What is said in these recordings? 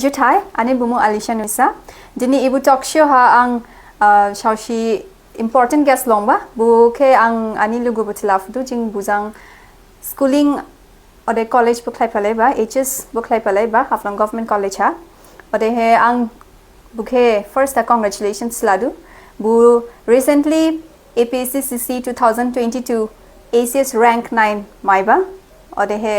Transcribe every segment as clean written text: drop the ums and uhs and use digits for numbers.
Jutai, ani bumu Annesha Khersa. Dini ibu talk show ha ang shaushi important guest longba. Bu ke ang ani lugu butilaf du jing buzang schooling ode college buklai palai ba ACS buklai palai ba Haflong Government College ha. Ode he ang buke first congratulations ladu. Bu recently APSc 2022 ACS rank 9 maiba. Ode he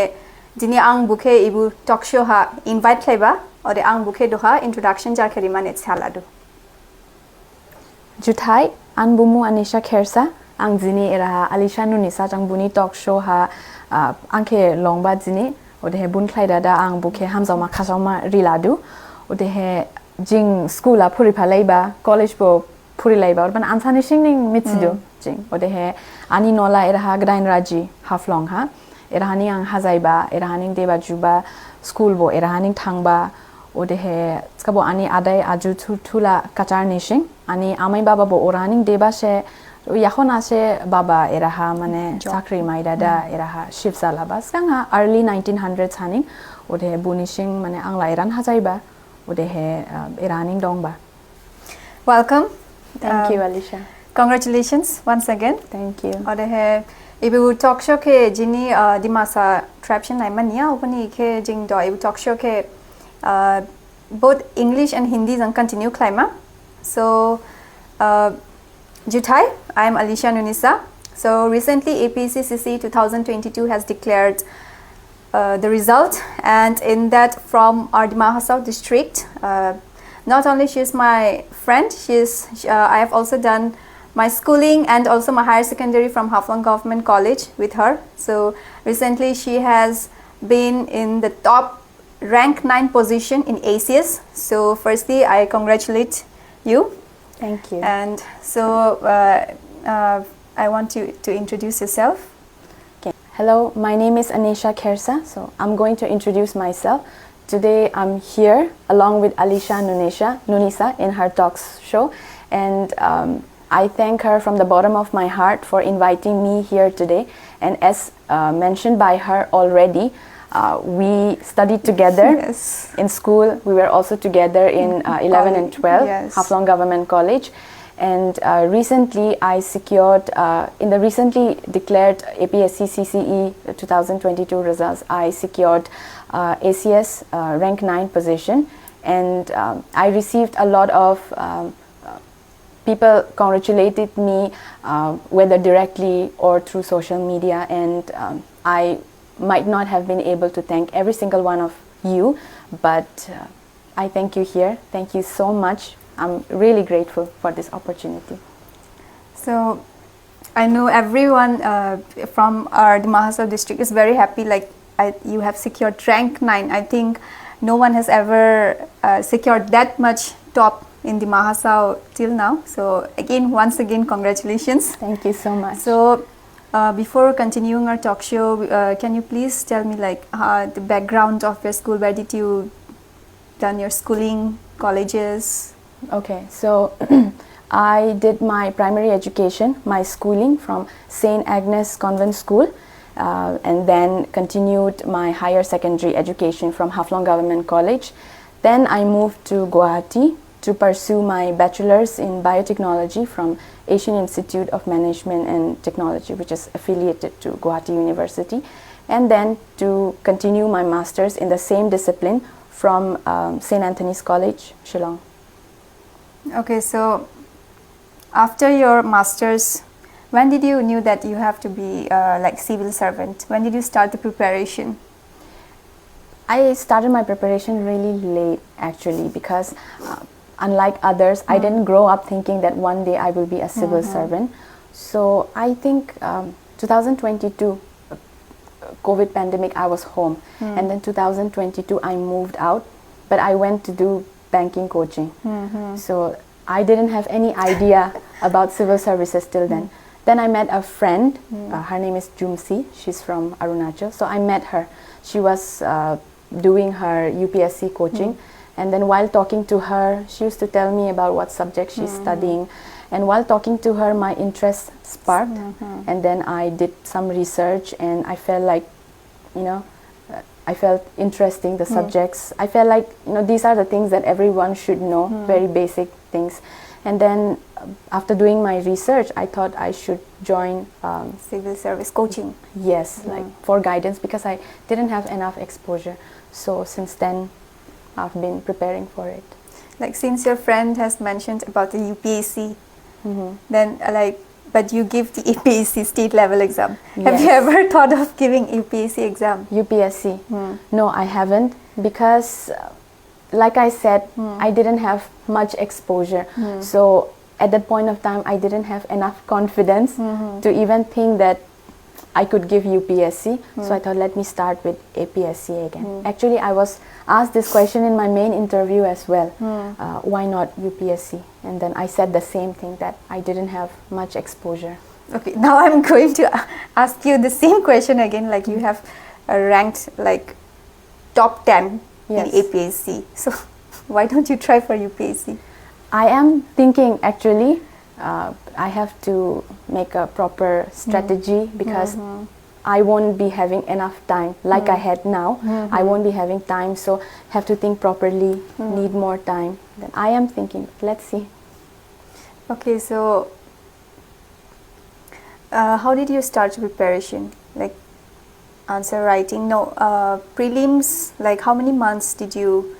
dini ang buke ibu talk show ha invite plaiba. Ode ang buke doha introduction jar kheri manet saladu. Jutai an bumu Annesha Khersa ang jini era Alisha Nunisa jang buni talk show ha angke longba jini ode he bun khlai dada ang buke hamzauma khasauma riladu ode he jing school a phuri phalai ba college bo phuri laiba ban ansani singning mitsidu jing ode he ani nola era ha grain raji Haflong ha era hani ang hazaiba era haning deba juba school bo era haning thangba ode he skabo ani adai aju thula kachar nishing ani amai baba bo oraning deba she yakhona she baba era ha mane chakri mai dada era ha shivsala ba skanga early 1900s haning ode he bunishing mane angla iran hazaiba ode he iraning dongba. Welcome. Thank you Alisha. Congratulations once again. Thank you. Ode he ibu talk show ke jini dimasa traption nai mania upani ke jing do ibu talk show ke both English and Hindi and continue climber. So Jutai, I am Annesha Khersa. So recently APSc 2022 has declared the result, and in that from our Dimahasao district, not only she is my friend, I have also done my schooling and also my higher secondary from Haflong Government College with her. So recently she has been in the top rank 9 position in ACS. So firstly I congratulate you. Thank you. And so I want you to introduce yourself. Okay. Hello, my name is Annesha Khersa. So I'm going to introduce myself. Today I'm here along with Alisha Nunisa in her talks show, and I thank her from the bottom of my heart for inviting me here today. And as mentioned by her already, we studied together in school. We were also together in 11 and 12, Haflong Government College. And recently I secured, in the recently declared APSc CCE 2022 results, I secured ACS rank 9 position. And I received a lot of people congratulated me, whether directly or through social media. And I might not have been able to thank every single one of you, but I thank you here. Thank you so much. I'm really grateful for this opportunity. So I know everyone from our Dimahasao district is very happy, like you have secured rank 9. I think no one has ever secured that much top in Dimahasao till now. So again, once again, congratulations. Thank you so much. So before continuing our talk show, can you please tell me like the background of your school? Where did you done your schooling, colleges? Okay, so I did my primary education, my schooling from St. Agnes Convent School, and then continued my higher secondary education from Haflong Government College. Then I moved to Guwahati to pursue my bachelor's in biotechnology from Asian Institute of Management and Technology, which is affiliated to Guwahati University, and then to continue my master's in the same discipline from St. Anthony's College, Shillong. Okay, so after your master's, when did you knew that you have to be like civil servant? When did you start the preparation? I started my preparation really late actually, because unlike others, I didn't grow up thinking that one day I will be a civil servant. So I think 2022 COVID pandemic, I was home, and then 2022 I moved out, but I went to do banking coaching. So I didn't have any idea about civil services till then. Then I met a friend, her name is Jumsi, she's from Arunachal. So I met her. She was doing her UPSC coaching, and then while talking to her, she used to tell me about what subject she's studying. And while talking to her, my interest sparked, and then I did some research, and I felt like, you know, I felt interesting, the subjects. I felt like, these are the things that everyone should know, very basic things. And then after doing my research, I thought I should join civil service coaching. Yes, like for guidance, because I didn't have enough exposure. So since then, I've been preparing for it. Like since your friend has mentioned about the UPSc, then but you give the APSc state level exam. Yes. Have you ever thought of giving UPSc exam? UPSc? No, I haven't, because like I said, I didn't have much exposure. So at that point of time, I didn't have enough confidence to even think that I could give UPSc. So I thought, let me start with APSc again. Actually, I was asked this question in my main interview as well. Why not UPSc? And then I said the same thing, that I didn't have much exposure. Okay, now I'm going to ask you the same question again. Like you have ranked like top 10 Yes. in APSc. So why don't you try for UPSc? I am thinking, actually, I have to make a proper strategy, because I won't be having enough time like I had now. I won't be having time, so have to think properly, need more time. Then I am thinking, let's see. Okay, so how did you start preparation? Like answer writing? No, prelims, like how many months did you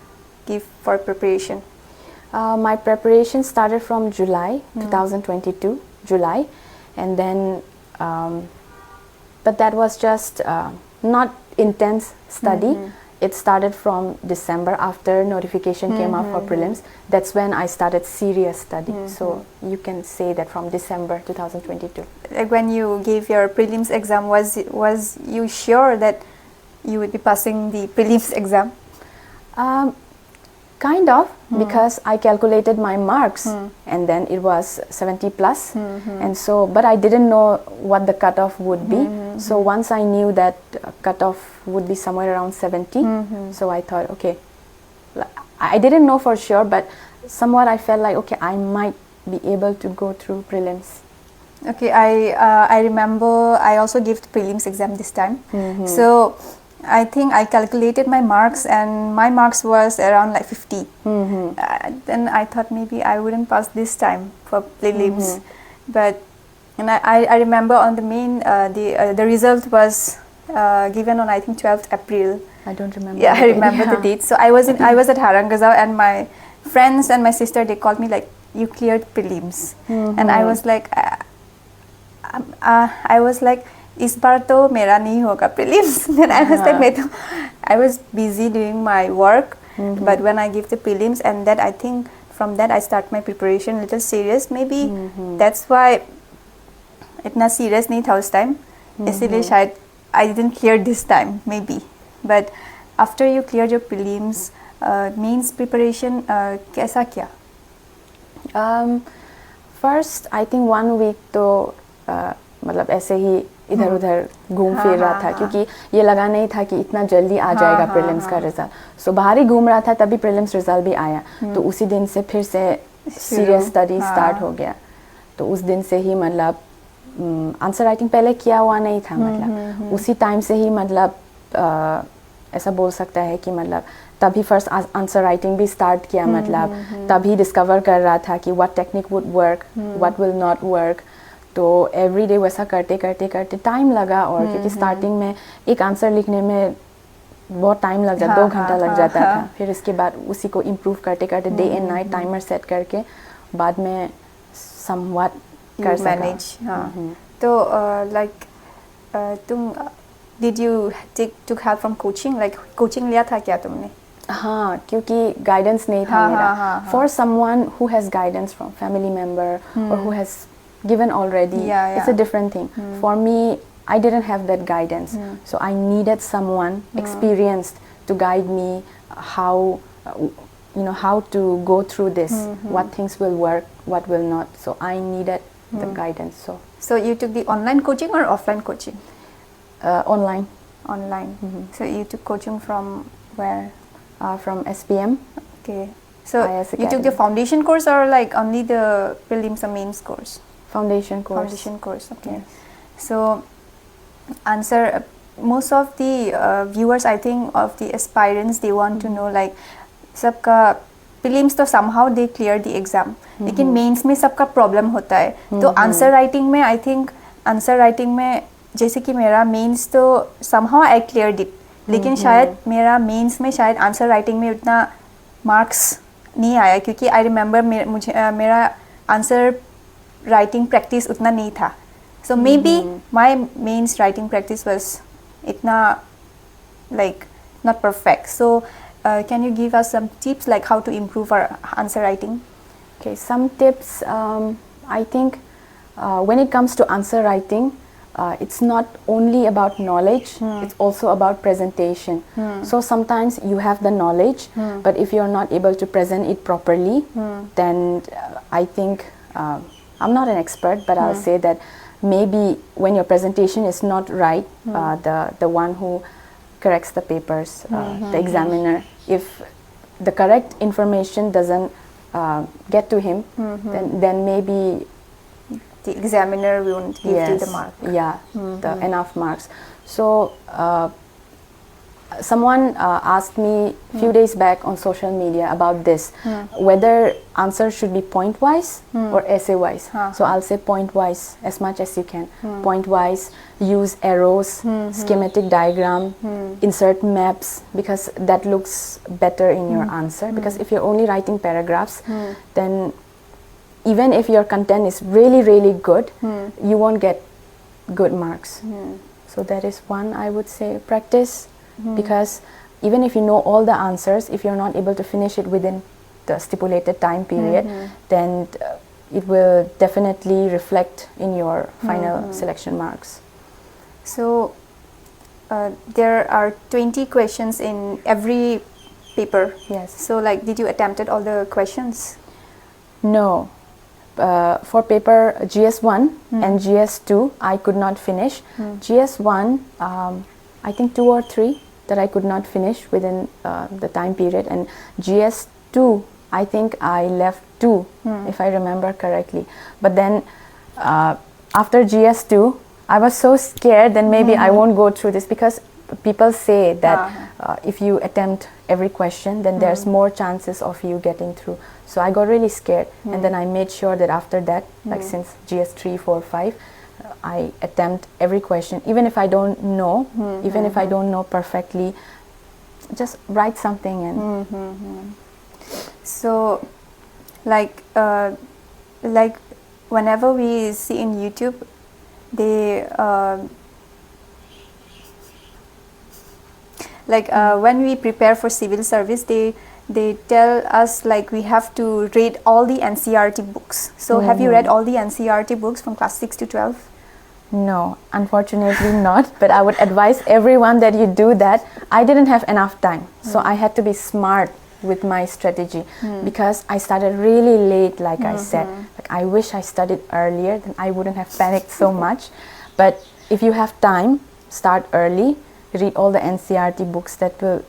give for preparation? My preparation started from July 2022, July, and then, but that was just not intense study. It started from December, after notification came out for prelims. That's when I started serious study. So you can say that from December 2022. Like when you gave your prelims exam, was you sure that you would be passing the prelims exam? Kind of, because I calculated my marks, and then it was 70 plus, and so, but I didn't know what the cutoff would be. So once I knew that cutoff would be somewhere around 70, so I thought, okay, I didn't know for sure, but somewhat I felt like, okay, I might be able to go through prelims. Okay, I remember I also gave the prelims exam this time. So I think I calculated my marks, and my marks was around like 50. Then I thought maybe I wouldn't pass this time for prelims. But and I remember on the main the result was given on I think 12th April. I don't remember. Yeah, I remember the date. So I was at Harangazao, and my friends and my sister, they called me like, you cleared prelims, and I was like, इस बार तो मेरा नहीं होगा prelims. Then I was like, I was busy doing my work, but when I give the prelims, and that I think from that I start my preparation a little serious. Maybe that's why इतना serious नहीं था उस time. इसीलिए शायद I didn't clear this time, maybe. But after you cleared your prelims, mains preparation कैसा क्या? First, I think 1 week तो मतलब ऐसे ही इधर उधर घूम फिर रहा था, क्योंकि ये लगा नहीं था कि इतना जल्दी आ जाएगा प्रीलिम्स का रिजल्ट. सो बाहर ही घूम रहा था, तभी प्रीलिम्स रिजल्ट भी आया. तो उसी दिन से फिर से सीरियस स्टडी स्टार्ट हो गया. तो उस दिन से ही मतलब आंसर राइटिंग पहले किया हुआ नहीं था, मतलब उसी टाइम से ही मतलब ऐसा बोल सकता है कि मतलब तभी फर्स्ट आंसर राइटिंग भी स्टार्ट किया. मतलब तभी डिस्कवर कर रहा था कि what technique would work, what will not work. तो एवरी डे वैसा करते करते करते टाइम लगा. और क्योंकि स्टार्टिंग में एक आंसर लिखने में बहुत टाइम लग जाता, 2 घंटा लग जाता था. फिर इसके बाद उसी को इम्प्रूव करते करते day and night timer set करके बाद में समवट कर सका. तो लाइक तुम did you took help from coaching? Like coaching लिया था क्या तुमने? हाँ, क्योंकि गाइडेंस नहीं था मेरा. For someone who has guidance from family member और who has given already, it's a different thing. For me, I didn't have that guidance, so I needed someone experienced to guide me how how to go through this, what things will work, what will not. So I needed the guidance. So you took the online coaching or offline coaching? Online. So you took coaching from where? From SPM. Okay, so you took the foundation course or like only the prelims or mains course? Foundation course. Okay. So answer most of the viewers, I think, of the aspirants, they want to know like सबका prelims तो somehow they clear the exam, लेकिन mains में सबका problem होता है. तो answer writing में I think answer writing में जैसे कि मेरा mains तो somehow I cleared it, लेकिन शायद मेरा mains में शायद answer writing में उतना marks नहीं आया, क्योंकि I remember मुझे मेरा answer writing practice उतना नहीं था. So maybe my mains writing practice was itna like not perfect. So can you give us some tips like how to improve our answer writing? Okay, some tips. I think when it comes to answer writing, it's not only about knowledge, it's also about presentation. So sometimes you have the knowledge, but if you're not able to present it properly, then I think, I'm not an expert, but I'll say that maybe when your presentation is not right, the one who corrects the papers, the examiner, if the correct information doesn't get to him, then maybe the examiner won't give you the mark. Yeah, the enough marks. So someone asked me a few days back on social media about this, whether answer should be point wise or essay wise. So I'll say point wise as much as you can. Point wise, use arrows, schematic diagram, insert maps, because that looks better in your answer. Because if you're only writing paragraphs, then even if your content is really, really good, you won't get good marks. So that is one, I would say. Practice, because even if you know all the answers, if you're not able to finish it within the stipulated time period, then it will definitely reflect in your final selection marks. So there are 20 questions in every paper. Yes. So like, did you attempted all the questions? No. For paper GS1 and GS2, I could not finish. GS1, I think 2 or 3 that I could not finish within the time period, and GS2, I think I left 2, if I remember correctly. But then after GS2, I was so scared that maybe I won't go through this, because people say that if you attempt every question, then there's more chances of you getting through. So I got really scared, and then I made sure that after that, like since GS3, 4, 5, I attempt every question, even if I don't know, even if I don't know perfectly, just write something in. So, like whenever we see in YouTube, they when we prepare for civil service, they tell us like we have to read all the NCERT books. So have you read all the NCERT books from class 6 to 12? No, unfortunately not, but I would advise everyone that you do that. I didn't have enough time, so I had to be smart with my strategy, because I started really late, like I said. Like, I wish I studied earlier, then I wouldn't have panicked so much. But if you have time, start early, read all the NCERT books that will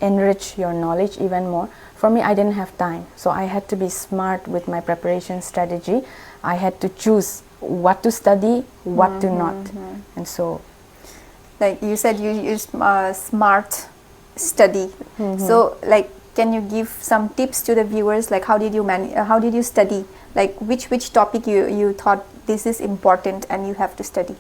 enrich your knowledge even more. For me, I didn't have time, so I had to be smart with my preparation strategy. I had to choose what to study, what to not. And so, like you said, you used smart study. So like, can you give some tips to the viewers, like how did you study, like which topic you thought this is important and you have to study?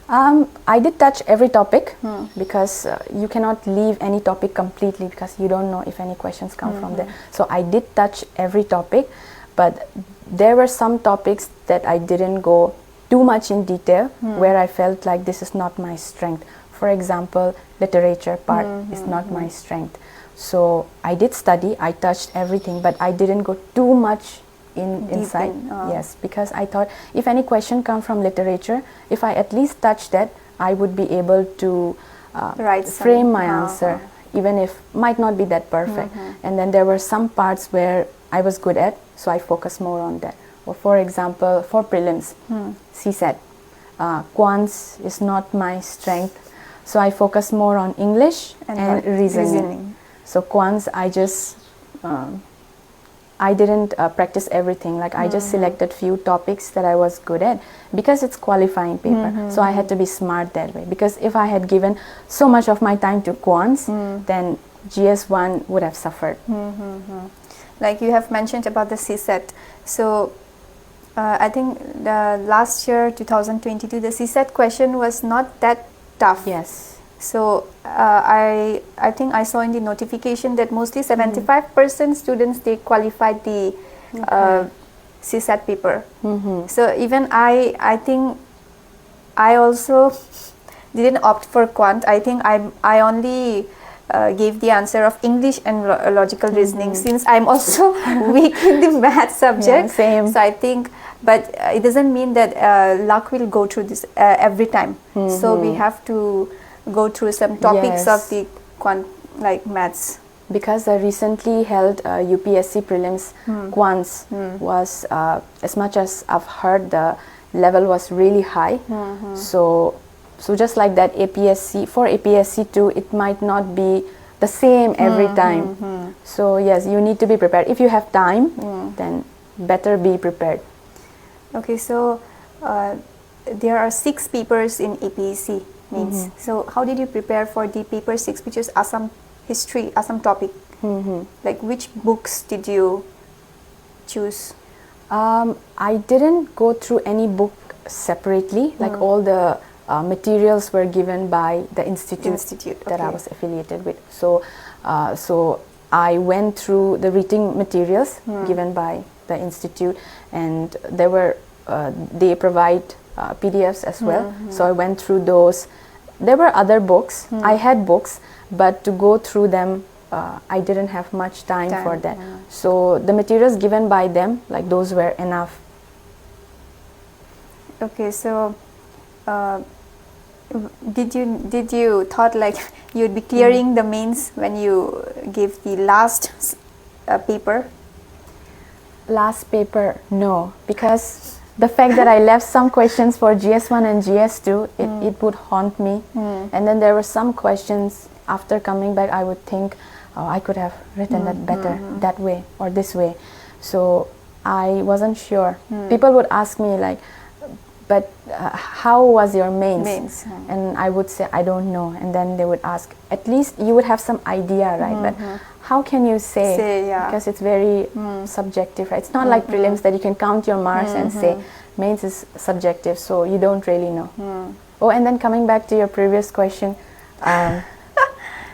I did touch every topic, because you cannot leave any topic completely, because you don't know if any questions come from there. So I did touch every topic, but there were some topics that I didn't go too much in detail, where I felt like this is not my strength. For example, literature part is not my strength. So I did study, I touched everything, but I didn't go too much inside. Yes, because I thought if any question come from literature, if I at least touch that, I would be able to frame my answer, even if might not be that perfect. And then there were some parts where I was good at, so I focused more on that. Or for example, for prelims, CSAT, quants is not my strength, so I focus more on English and reasoning. So quants, I didn't practice everything. Like I just selected few topics that I was good at because it's qualifying paper. So I had to be smart that way. Because if I had given so much of my time to quants, then GS1 would have suffered. Like you have mentioned about the CSET. So I think the last year, 2022, the CSET question was not that tough. Yes. So I think I saw in the notification that mostly 75% students, they qualified the CSAT paper. So even I think I also didn't opt for quant. I think I only gave the answer of English and logical reasoning, since I'm also weak in the math subject. Yeah, same. So I think, but it doesn't mean that luck will go through this every time. So we have to go through some topics of the quant, like maths. Because the recently held UPSC prelims quants was, as much as I've heard, the level was really high. So just like that, APSC, for APSC too, it might not be the same every time. So yes, you need to be prepared. If you have time, then better be prepared. Okay, so there are 6 papers in APSc. So how did you prepare for the paper 6, which is Assam history, Assam topic? Like which books did you choose? I didn't go through any book separately. Like all the materials were given by the institute that I was affiliated with. So I went through the reading materials given by the institute, and there were they provide PDFs as well. So I went through those. There were other books. I had books, but to go through them, I didn't have much time for that. So the materials given by them, like those were enough. Okay, so did you thought like you'd be clearing the mains when you gave the last paper? Last paper, no, because the fact that I left some questions for GS1 and GS2, it would haunt me. And then there were some questions after coming back, I would think, oh, I could have written that better that way or this way. So I wasn't sure. People would ask me like, but how was your mains? And I would say, I don't know. And then they would ask, at least you would have some idea, right? But how can you say? Because it's very subjective, right? It's not like prelims that you can count your marks and say. Mains is subjective, so you don't really know. Oh, and then coming back to your previous question.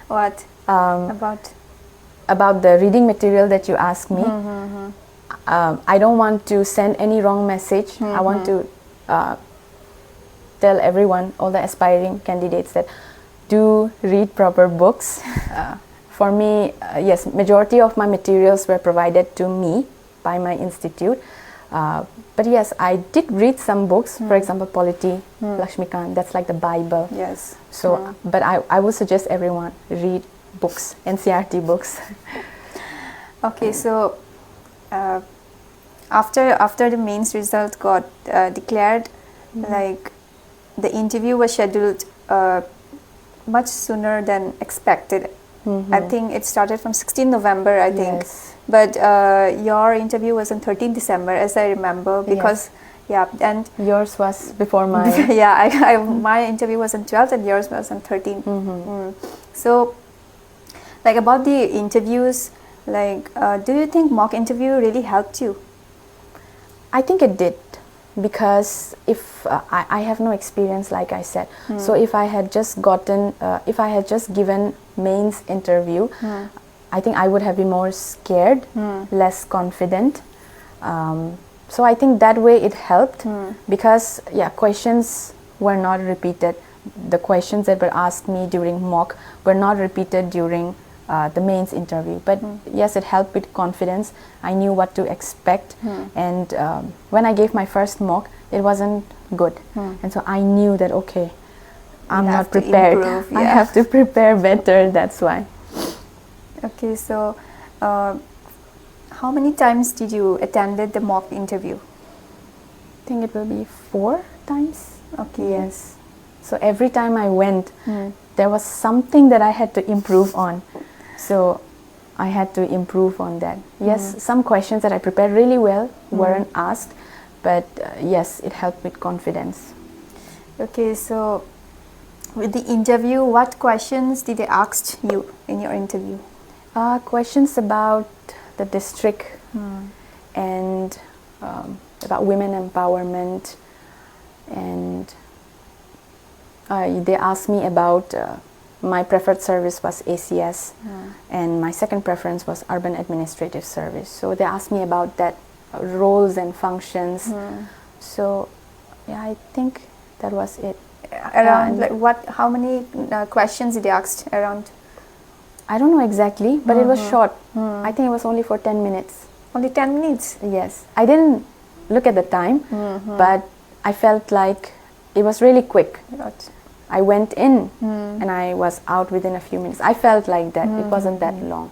What? About the reading material that you asked me. I don't want to send any wrong message. I want to tell everyone, all the aspiring candidates, that do read proper books. For me, yes, majority of my materials were provided to me by my institute. But yes, I did read some books, for example, Polity, Lakshmikant, that's like the Bible. Yes. So, but I would suggest everyone read books, NCRT books. Okay, so after the mains result got declared, like the interview was scheduled much sooner than expected. I think it started from 16 November, I think. Yes. But your interview was on 13 December, as I remember, because and yours was before mine. My interview was on 12th and yours was on 13th. So, like about the interviews, like do you think mock interview really helped you? I think it did, because if I have no experience, like I said, so if I had just gotten, if I had just given mains interview, I think I would have been more scared, less confident. So I think that way it helped, because questions were not repeated. The questions that were asked me during mock were not repeated during the mains interview. But yes, it helped with confidence. I knew what to expect. And when I gave my first mock, it wasn't good. And so I knew that, okay, I'm not prepared. I have to prepare better, that's why. Okay, so how many times did you attended the mock interview? I think it will be 4 times. Okay. Yes. So every time I went, there was something that I had to improve on. So I had to improve on that. Yes, some questions that I prepared really well weren't asked, but yes, it helped with confidence. Okay, so with the interview, what questions did they ask you in your interview? Questions about the district and about women empowerment, and they asked me about my preferred service was ACS, and my second preference was urban administrative service. So they asked me about that roles and functions. So yeah, I think that was it. Around how many questions did they ask around? I don't know exactly, but it was short. I think it was only for 10 minutes. Only 10 minutes? Yes. I didn't look at the time, but I felt like it was really quick. I went in and I was out within a few minutes. I felt like that. It wasn't that long.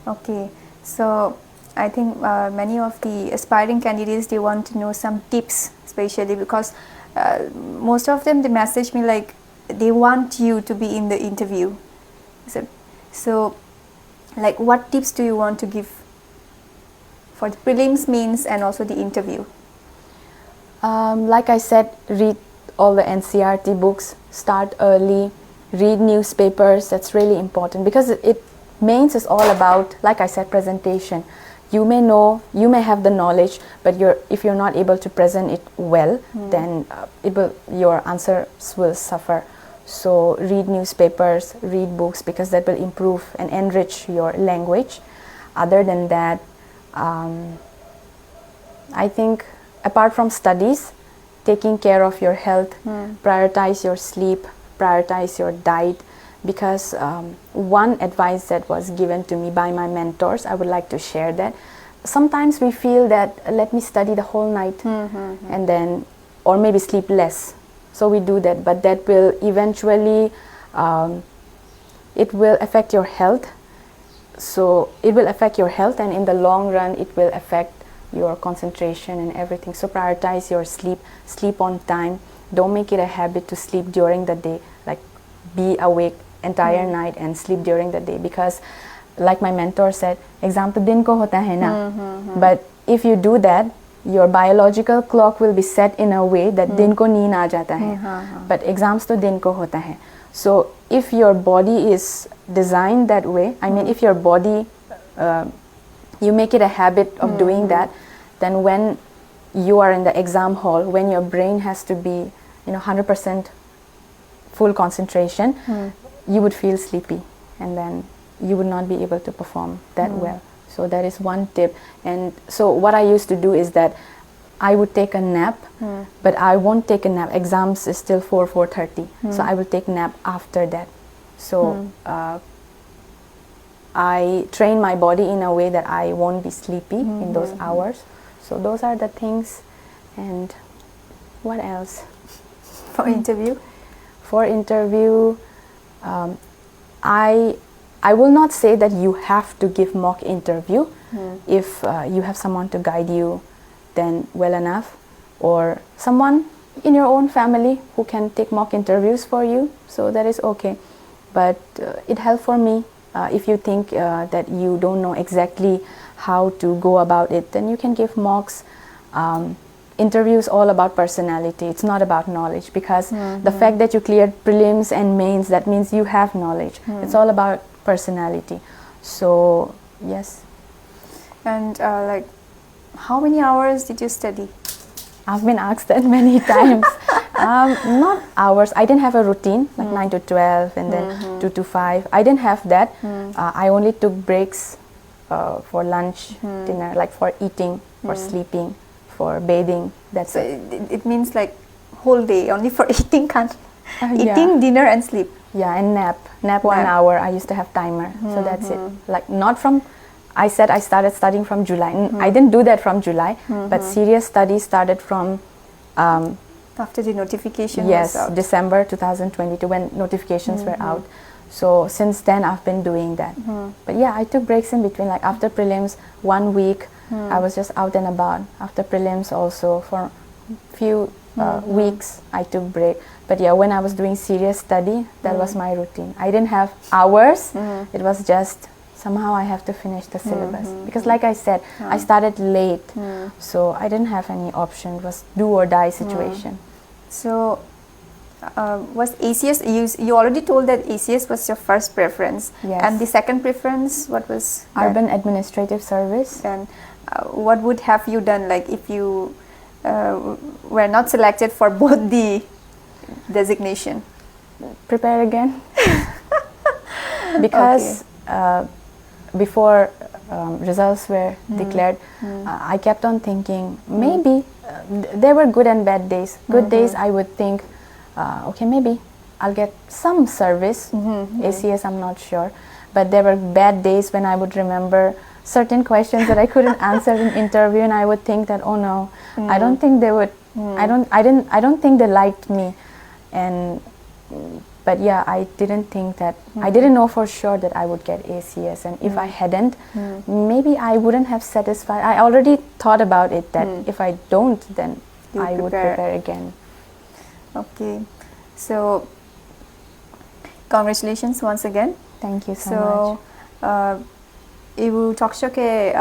Okay. So I think many of the aspiring candidates, they want to know some tips, especially because most of them, they message me like they want you to be in the interview. So like what tips do you want to give for the prelims, mains and also the interview? Like I said, read all the NCRT books, start early, read newspapers. That's really important because mains is all about, like I said, presentation. You may know, you may have the knowledge, but if you're not able to present it well, then your answers will suffer. So read newspapers, read books, because that will improve and enrich your language. Other than that, I think apart from studies, taking care of your health, prioritize your sleep, prioritize your diet, because one advice that was given to me by my mentors, I would like to share that. Sometimes we feel that let me study the whole night and then, or maybe sleep less. So we do that, but that will eventually, it will affect your health. So it will affect your health, and in the long run, it will affect your concentration and everything. So prioritize your sleep, sleep on time. Don't make it a habit to sleep during the day, like be awake entire night and sleep during the day, because like my mentor said, exam to din ko hota hai na. But if you do that, your biological clock will be set in a way that din ko neend aa jata hai. But exams to din ko hota hai. So if your body is designed that way, I mean if your body, you make it a habit of doing that, then when you are in the exam hall, when your brain has to be 100% full concentration, you would feel sleepy, and then you would not be able to perform that well. So that is one tip. And so what I used to do is that I would take a nap, but I won't take a nap. Exams is still 4:30, so I will take nap after that. So I train my body in a way that I won't be sleepy in those hours. So those are the things. And what else? For interview? For interview, I will not say that you have to give mock interview. If you have someone to guide you, then well enough, or someone in your own family who can take mock interviews for you, so that is okay. But it helped for me. If you think that you don't know exactly how to go about it, then you can give mocks. Interviews all about personality. It's not about knowledge, because the fact that you cleared prelims and mains, that means you have knowledge. It's all about personality. So yes. And like, how many hours did you study? I've been asked that many times. Not hours. I didn't have a routine like 9 to 12 and then 2 to 5. I didn't have that. I only took breaks for lunch, dinner, like for eating, for sleeping, for bathing. That's So it. it means like whole day only for eating, Yeah. dinner and sleep. Yeah, and nap 1 Nap. hour. I used to have timer, so that's it. Like not from, I said I started studying from July. I didn't do that from July, but serious studies started from After the notification yes, was out. December 2022, when notifications were out. So since then I've been doing that. But yeah, I took breaks in between, like after prelims 1 week I was just out and about. After prelims also for few weeks I took break. But yeah, when I was doing serious study, that was my routine. I didn't have hours. It was just somehow I have to finish the syllabus because like I said I started late so I didn't have any option. It was do or die situation. So was ACS, you already told that ACS was your first preference. Yes. And the second preference, what was that? Urban Administrative Service. Then what would have you done, like if you were not selected for both the designation? Prepare again. Because before results were declared, I kept on thinking maybe there were good and bad days. Good days I would think okay, maybe I'll get some service. ACS, I'm not sure, but there were bad days when I would remember certain questions that I couldn't answer in interview, and I would think that oh no, I don't think they would. I don't think they liked me, and but yeah, I didn't think that I didn't know for sure that I would get ACS, and if I hadn't, maybe I wouldn't have satisfied. I already thought about it that if I don't, then I would prepare again. Okay, so congratulations once again. Thank you so much. Ibu talk show ke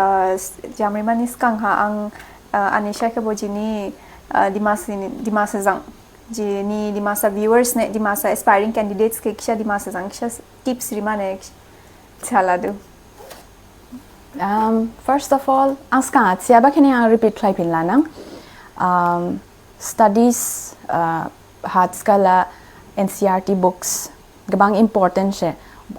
jamrimanis kang ha ang Annesha ke bojini dimasa zang jini dimasa viewers ne dimasa aspiring candidates ke kisha dimasa zang kisha tips rimane chaladu. First of all, angska siaba kini ang repeat klai pinlanang studies hard skala NCERT books gabang important she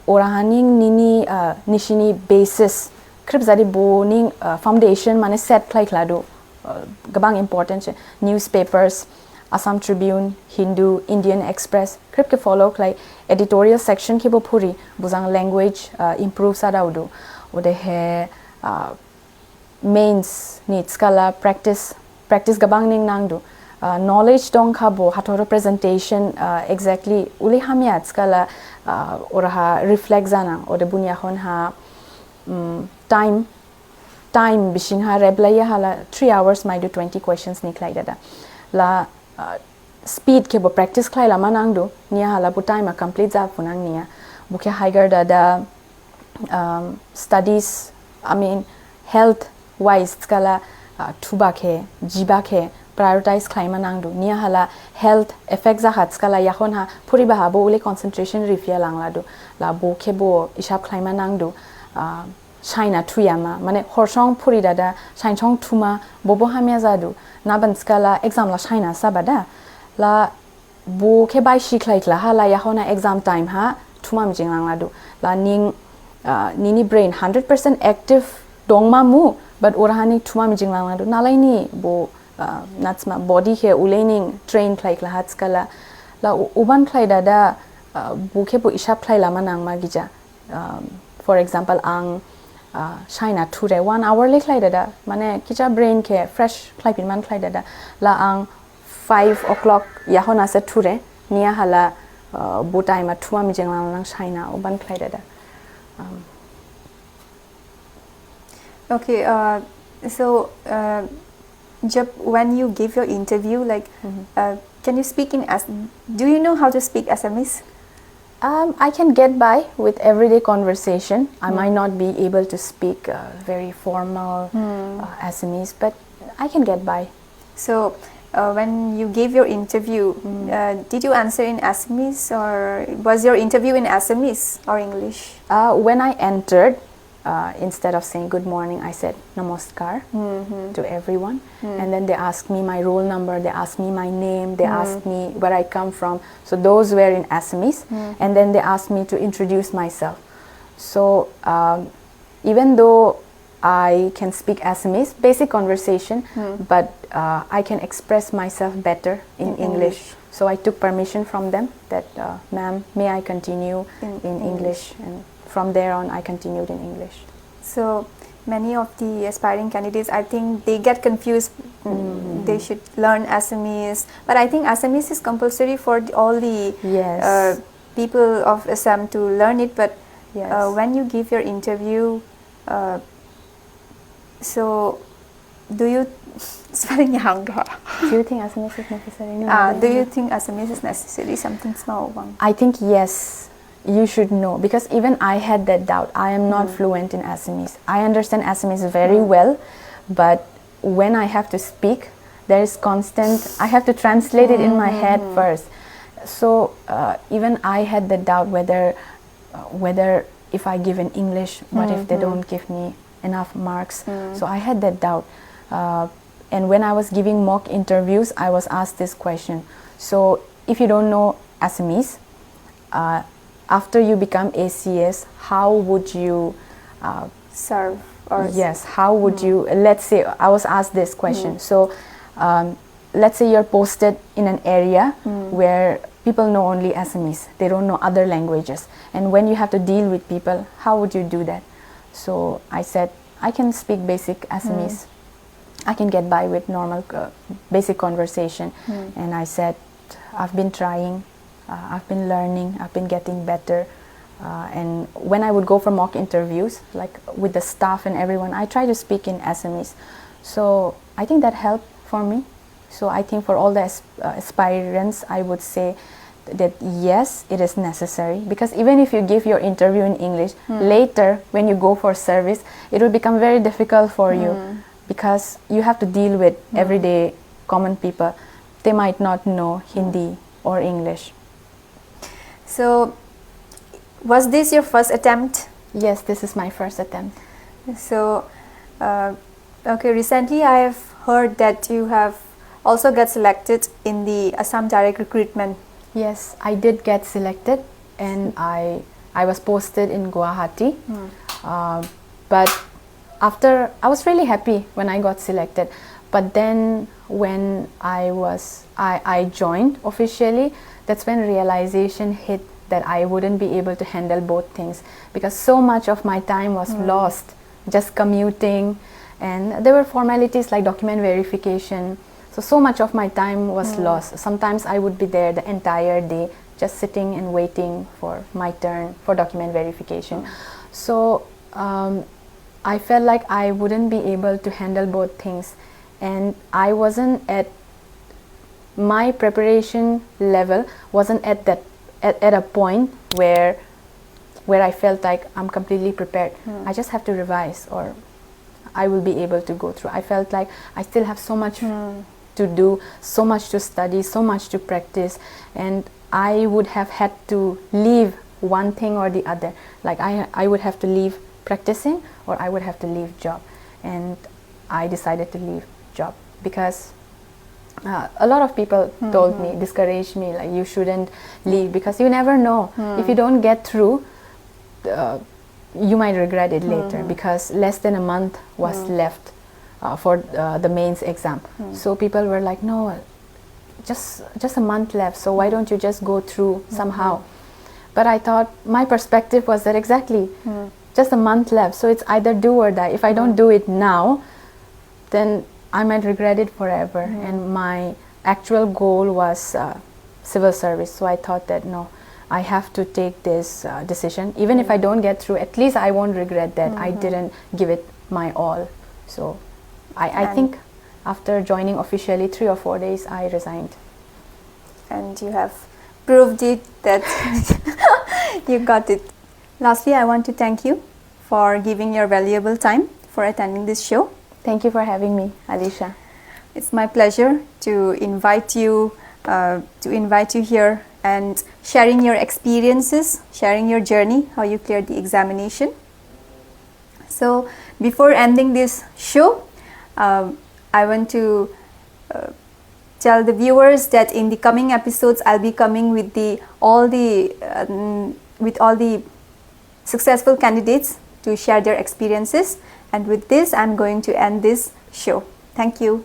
orahaning nini nishini basis krip zari boning foundation mane set klai kladu gabang important she newspapers Assam Tribune, Hindu, Indian Express krip ke follow klai editorial section ki bo phuri buzang language improve sa daudu ode he mains needs skala practice gabang ning nangdu knowledge dong khabo hatoro presentation exactly uli hamiat skala oraha reflect zana ode bunya khon ha time bishing ha reblaya hala 3 hours mai do 20 questions niklai dada la speed ke bo practice klai la manangdu nia hala bu time complete za funang nia buke higher dada studies I mean health wise skala thuba khe jiba khe prioritize claima nangdu nia hala health effects za hat skala yakhon ha phuri ba bo ule concentration rifia langladu la bo khebo ishap claima nangdu China thuyama mane horsong phuri dada chainchong thuma bobo hamya jadu naban skala exam la China sabada la bo khe bai shiklaikla hala yakhona exam time ha thuma mijing langladu la nini brain 100% active dongma mu but orahani thuma mijing langladu nalai ni bo natsma body he ulening train like la hat skala la uban klai dada buke bu ishap klai lama nang magija for example ang China today 1 hour le klai dada mane kicha brain ke fresh klai pin man klai dada la ang 5 o'clock yahona se ture nia hala bu time ma thuma mi jenglang lang China uban klai dada okay so when you give your interview, like, can you speak in do you know how to speak Assamese? I can get by with everyday conversation. I might not be able to speak very formal Assamese, but I can get by. So when you gave your interview, did you answer in Assamese or was your interview in Assamese or English? When I entered, instead of saying good morning, I said namaskar to everyone. And then they asked me my roll number, they asked me my name, they asked me where I come from. So those were in Assamese. And then they asked me to introduce myself. So even though I can speak Assamese, basic conversation, but I can express myself better in English. So I took permission from them that, ma'am, may I continue in English? And from there on, I continued in English. So many of the aspiring candidates, I think they get confused. They should learn Assamese, but I think Assamese is compulsory for all the people of Assam to learn it. But when you give your interview, so do you spelling yang do you think Assamese is necessary? Do you think Assamese is necessary? Something small one. I think yes. you should know, because even I had that doubt. I am not fluent in Assamese. I understand Assamese very well, but when I have to speak, there is constant, I have to translate it in my head first. So even I had the doubt whether if I give in English, what if they don't give me enough marks? So I had that doubt. And when I was giving mock interviews, I was asked this question. So if you don't know Assamese, after you become ACS, how would you serve? Or yes, how would you, let's say, I was asked this question. So let's say you're posted in an area where people know only Assamese, they don't know other languages, and when you have to deal with people, how would you do that? So I said, I can speak basic Assamese, I can get by with normal basic conversation. And I said, I've been trying, I've been learning, I've been getting better. And when I would go for mock interviews, like with the staff and everyone, I try to speak in Assamese. So I think that helped for me. So I think for all the aspirants, I would say that yes, it is necessary, because even if you give your interview in English, later when you go for service, it will become very difficult for you, because you have to deal with everyday common people. They might not know Hindi or English. So was this your first attempt? Yes, this is my first attempt. So, okay, recently I have heard that you have also got selected in the Assam direct recruitment. Yes, I did get selected, and I was posted in Guwahati. But after, I was really happy when I got selected. But then when I joined officially, that's when realization hit that I wouldn't be able to handle both things, because so much of my time was lost just commuting, and there were formalities like document verification. So much of my time was lost. Sometimes I would be there the entire day just sitting and waiting for my turn for document verification. So I felt like I wouldn't be able to handle both things, and I wasn't at my preparation level, wasn't at that at a point where I felt like I'm completely prepared. I just have to revise, or I will be able to go through. I felt like I still have so much to do, so much to study, so much to practice, and I would have had to leave one thing or the other. Like I would have to leave practicing, or I would have to leave job. And I decided to leave job, because a lot of people told me, discouraged me, like you shouldn't leave, because you never know. If you don't get through, you might regret it later, because less than a month was left for the mains exam. So people were like, no, just a month left, so why don't you just go through somehow? But I thought, my perspective was that exactly, just a month left, so it's either do or die. If I don't do it now, then I might regret it forever. And my actual goal was civil service. So I thought that no, I have to take this decision. Even if I don't get through, at least I won't regret that I didn't give it my all. So I think after joining officially 3 or 4 days, I resigned. And you have proved it that you got it. Lastly, I want to thank you for giving your valuable time for attending this show. Thank you for having me, Alisha. It's my pleasure to invite you here and sharing your experiences, sharing your journey, how you cleared the examination. So before ending this show, I want to tell the viewers that in the coming episodes, I'll be coming with all the successful candidates to share their experiences. And with this, I'm going to end this show. Thank you.